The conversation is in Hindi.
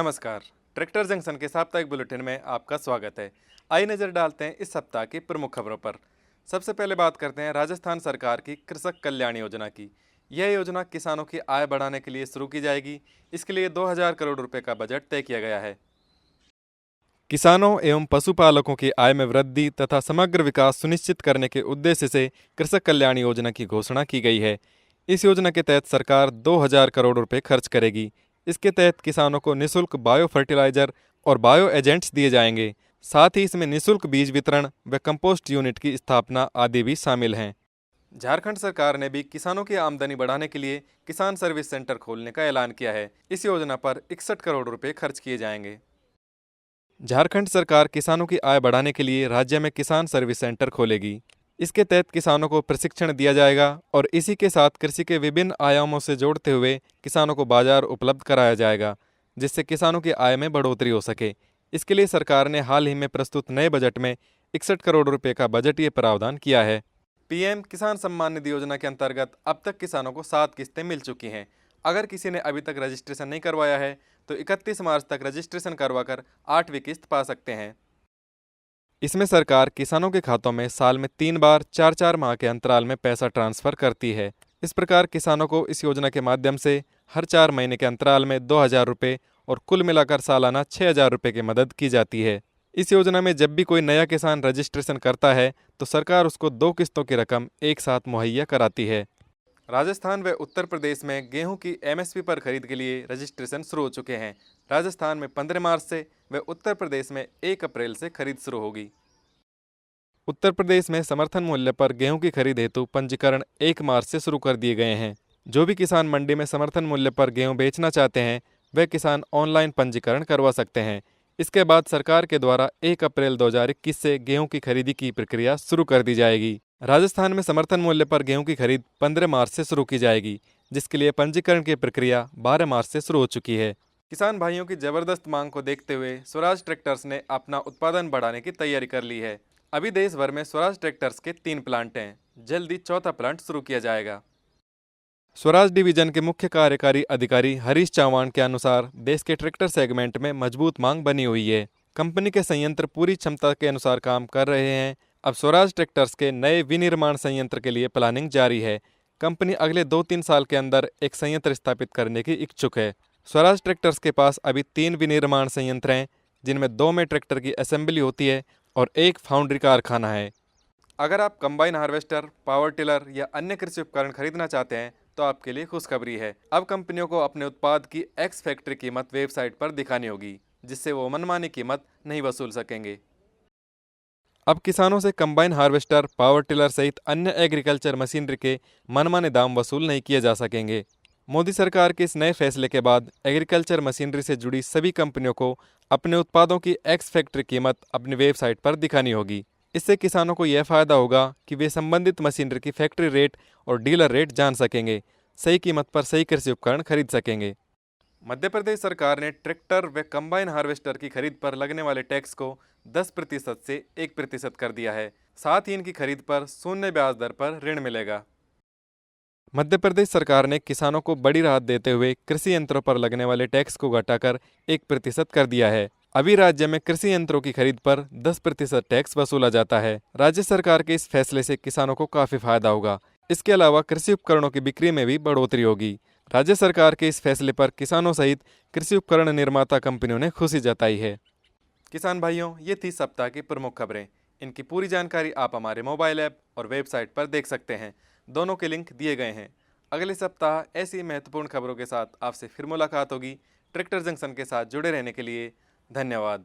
नमस्कार। ट्रैक्टर जंक्शन के साप्ताहिक बुलेटिन में आपका स्वागत है। आइए नजर डालते हैं इस सप्ताह की प्रमुख खबरों पर। सबसे पहले बात करते हैं राजस्थान सरकार की कृषक कल्याण योजना की। यह योजना किसानों की आय बढ़ाने के लिए शुरू की जाएगी। इसके लिए 2000 करोड़ रुपए का बजट तय किया गया है। किसानों एवं पशुपालकों की आय में वृद्धि तथा समग्र विकास सुनिश्चित करने के उद्देश्य से कृषक कल्याण योजना की घोषणा की गई है। इस योजना के तहत सरकार 2000 करोड़ रुपए खर्च करेगी। इसके तहत किसानों को निःशुल्क बायो फर्टिलाइजर और बायो एजेंट्स दिए जाएंगे। साथ ही इसमें निःशुल्क बीज वितरण व कंपोस्ट यूनिट की स्थापना आदि भी शामिल हैं। झारखंड सरकार ने भी किसानों की आमदनी बढ़ाने के लिए किसान सर्विस सेंटर खोलने का ऐलान किया है। इस योजना पर 61 करोड़ रुपए खर्च किए जाएंगे। झारखंड सरकार किसानों की आय बढ़ाने के लिए राज्य में किसान सर्विस सेंटर खोलेगी। इसके तहत किसानों को प्रशिक्षण दिया जाएगा और इसी के साथ कृषि के विभिन्न आयामों से जोड़ते हुए किसानों को बाजार उपलब्ध कराया जाएगा, जिससे किसानों की आय में बढ़ोतरी हो सके। इसके लिए सरकार ने हाल ही में प्रस्तुत नए बजट में 61 करोड़ रुपए का बजटीय प्रावधान किया है। पीएम किसान सम्मान निधि योजना के अंतर्गत अब तक किसानों को 7 किस्तें मिल चुकी हैं। अगर किसी ने अभी तक रजिस्ट्रेशन नहीं करवाया है तो 31 मार्च तक रजिस्ट्रेशन करवाकर 8वीं किस्त पा सकते हैं। इसमें सरकार किसानों के खातों में साल में 3 बार 4-4 माह के अंतराल में पैसा ट्रांसफर करती है। इस प्रकार किसानों को इस योजना के माध्यम से हर 4 महीने के अंतराल में 2000 रुपये और कुल मिलाकर सालाना 6000 रुपये की मदद की जाती है। इस योजना में जब भी कोई नया किसान रजिस्ट्रेशन करता है तो सरकार उसको 2 किस्तों की रकम एक साथ मुहैया कराती है। राजस्थान व उत्तर प्रदेश में गेहूं की एमएसपी पर खरीद के लिए रजिस्ट्रेशन शुरू हो चुके हैं। राजस्थान में 15 मार्च से व उत्तर प्रदेश में 1 अप्रैल से खरीद शुरू होगी। उत्तर प्रदेश में समर्थन मूल्य पर गेहूं की खरीद हेतु पंजीकरण 1 मार्च से शुरू कर दिए गए हैं। जो भी किसान मंडी में समर्थन मूल्य पर गेहूं बेचना चाहते हैं वे किसान ऑनलाइन पंजीकरण करवा सकते हैं। इसके बाद सरकार के द्वारा 1 अप्रैल 2021 से गेहूं की खरीदी की प्रक्रिया शुरू कर दी जाएगी। राजस्थान में समर्थन मूल्य पर गेहूं की खरीद 15 मार्च से शुरू की जाएगी, जिसके लिए पंजीकरण की प्रक्रिया 12 मार्च से शुरू हो चुकी है। किसान भाइयों की जबरदस्त मांग को देखते हुए स्वराज ट्रैक्टर्स ने अपना उत्पादन बढ़ाने की तैयारी कर ली है। अभी देश भर में स्वराज ट्रैक्टर्स के 3 प्लांट हैं। जल्दी चौथा प्लांट शुरू किया जाएगा। स्वराज डिवीजन के मुख्य कार्यकारी अधिकारी हरीश चौहान के अनुसार देश के ट्रैक्टर सेगमेंट में मजबूत मांग बनी हुई है। कंपनी के संयंत्र पूरी क्षमता के अनुसार काम कर रहे हैं। अब स्वराज ट्रैक्टर्स के नए विनिर्माण संयंत्र के लिए प्लानिंग जारी है। कंपनी अगले 2-3 साल के अंदर एक संयंत्र स्थापित करने की इच्छुक है। स्वराज ट्रैक्टर्स के पास अभी 3 विनिर्माण संयंत्र हैं, जिनमें 2 में ट्रैक्टर की असेंबली होती है और 1 फाउंड्री कारखाना है। अगर आप कंबाइन हार्वेस्टर, पावर टिलर या अन्य कृषि उपकरण खरीदना चाहते हैं तो आपके लिए खुशखबरी है। अब कंपनियों को अपने उत्पाद की एक्स फैक्ट्री कीमत वेबसाइट पर दिखानी होगी, जिससे वो मनमानी कीमत नहीं वसूल सकेंगे। अब किसानों से कंबाइन हार्वेस्टर, पावर टिलर सहित अन्य एग्रीकल्चर मशीनरी के मनमाने दाम वसूल नहीं किए जा सकेंगे। मोदी सरकार के इस नए फैसले के बाद एग्रीकल्चर मशीनरी से जुड़ी सभी कंपनियों को अपने उत्पादों की एक्स फैक्ट्री कीमत अपनी वेबसाइट पर दिखानी होगी। इससे किसानों को यह फायदा होगा कि वे संबंधित मशीनरी की फैक्ट्री रेट और डीलर रेट जान सकेंगे, सही कीमत पर सही कृषि उपकरण खरीद सकेंगे। मध्य प्रदेश सरकार ने ट्रैक्टर व कंबाइन हार्वेस्टर की खरीद पर लगने वाले टैक्स को 10% से 1% कर दिया है। साथ ही इनकी खरीद पर शून्य ब्याज दर पर ऋण मिलेगा। मध्य प्रदेश सरकार ने किसानों को बड़ी राहत देते हुए कृषि यंत्रों पर लगने वाले टैक्स को घटाकर 1% कर दिया है। अभी राज्य में कृषि यंत्रों की खरीद पर 10% टैक्स वसूला जाता है। राज्य सरकार के इस फैसले से किसानों को काफी फायदा होगा। इसके अलावा कृषि उपकरणों की बिक्री में भी बढ़ोतरी होगी। राज्य सरकार के इस फैसले पर किसानों सहित कृषि उपकरण निर्माता कंपनियों ने खुशी जताई है। किसान भाइयों, ये थी सप्ताह की प्रमुख खबरें। इनकी पूरी जानकारी आप हमारे मोबाइल ऐप और वेबसाइट पर देख सकते हैं। दोनों के लिंक दिए गए हैं। अगले सप्ताह ऐसी महत्वपूर्ण खबरों के साथ आपसे फिर मुलाकात होगी। ट्रैक्टर जंक्शन के साथ जुड़े रहने के लिए धन्यवाद।